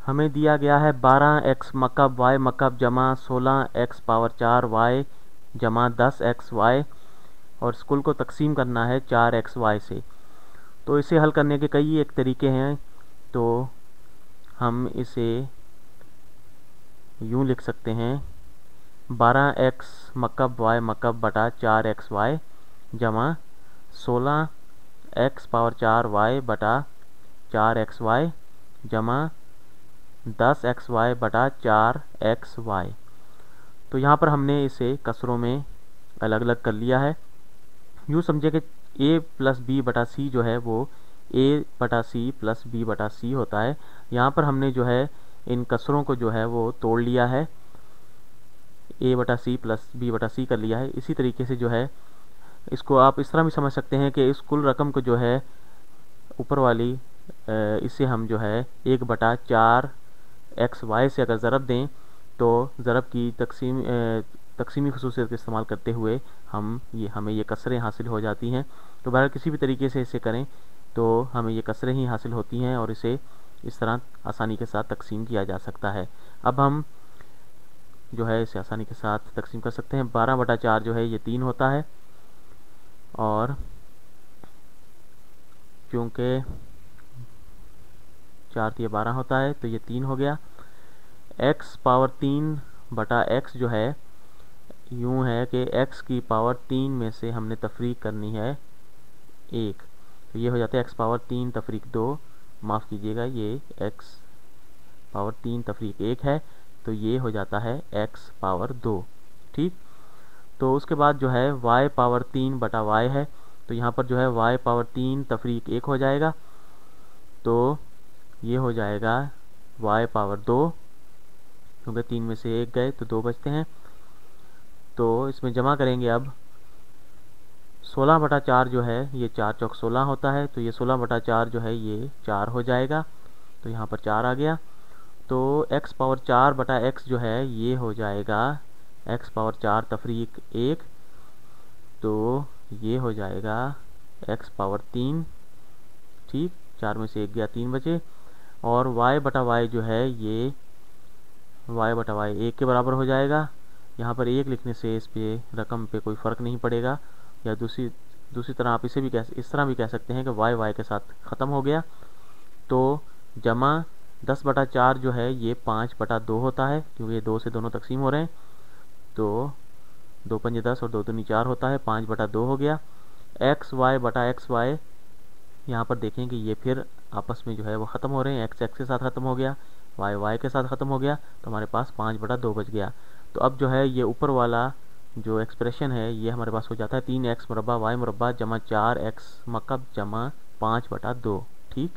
हमें दिया गया है 12x मकब y मकब जमा 16x पावर 4 y जमा 10x y और इस कुल को तकसीम करना है 4x y से। तो इसे हल करने के कई एक तरीके हैं। तो हम इसे यूँ लिख सकते हैं 12x मकब y मकब बटा 4x y जमा 16x पावर 4 y बटा 4x y जमा 10xy बटा 4xy। तो यहाँ पर हमने इसे कसरों में अलग अलग कर लिया है। यूँ समझे कि a प्लस बी बटा सी जो है वो a बटा सी प्लस बी बटा सी होता है। यहाँ पर हमने जो है इन कसरों को जो है वो तोड़ लिया है, a बटा सी प्लस बी बटा सी कर लिया है। इसी तरीके से जो है इसको आप इस तरह भी समझ सकते हैं कि इस कुल रकम को जो है ऊपर वाली इसे हम जो है 1 बटा 4xy से अगर ज़रब दें तो ज़रब की तकसीमी खसूसियत का इस्तेमाल करते हुए हमें ये कसरें हासिल हो जाती हैं। तो बहरहाल किसी भी तरीके से इसे करें तो हमें ये कसरें ही हासिल होती हैं और इसे इस तरह आसानी के साथ तकसीम किया जा सकता है। अब हम जो है इसे आसानी के साथ तकसीम कर सकते हैं। 12 बटा 4 जो है ये 3 होता है और क्योंकि 4 ये 12 होता है तो ये 3 हो गया। x पावर 3 बटा x जो है यूँ है कि x की पावर 3 में से हमने तफरीक करनी है 1, तो ये हो जाता है x पावर 3 तफरीक 2, माफ़ कीजिएगा ये x पावर 3 तफरीक 1 है, तो ये हो जाता है x पावर 2। ठीक, तो उसके बाद जो है y पावर 3 बटा y है, तो यहाँ पर जो है y पावर 3 तफरीक 1 हो जाएगा, तो ये हो जाएगा y पावर 2, क्योंकि 3 में से 1 गए तो 2 बचते हैं। तो इसमें जमा करेंगे अब 16 बटा 4 जो है ये 4 चौक 16 होता है, तो ये 16 बटा 4 जो है ये 4 हो जाएगा, तो यहाँ पर 4 आ गया। तो x पावर 4 बटा x जो है ये हो जाएगा x पावर 4 तफरीक 1, तो ये हो जाएगा x पावर 3। ठीक, 4 में से 1 गया, 3 बचे। और y बटा y जो है ये y बटा y 1 के बराबर हो जाएगा। यहाँ पर 1 लिखने से इस पे रकम पे कोई फ़र्क नहीं पड़ेगा, या दूसरी तरह आप इसे भी इस तरह भी कह सकते हैं कि y के साथ ख़त्म हो गया। तो जमा 10 बटा 4 जो है ये 5 बटा 2 होता है, क्योंकि ये 2 से दोनों तकसीम हो रहे हैं, तो 2 पंजे 10 और 2 दूनी 4 होता है, 5 बटा 2 हो गया। एक्स वाई बटा एक्स वाई, यहाँ पर देखें कि ये फिर आपस में जो है वो ख़त्म हो रहे हैं, एक्स एक्स के साथ ख़त्म हो गया, वाई वाई के साथ ख़त्म हो गया, तो हमारे पास 5 बटा 2 बच गया। तो अब जो है ये ऊपर वाला जो एक्सप्रेशन है ये हमारे पास हो जाता है 3x मुरब्बा वाई मुरब्बा जमा 4x मकब जमा 5 बटा 2। ठीक।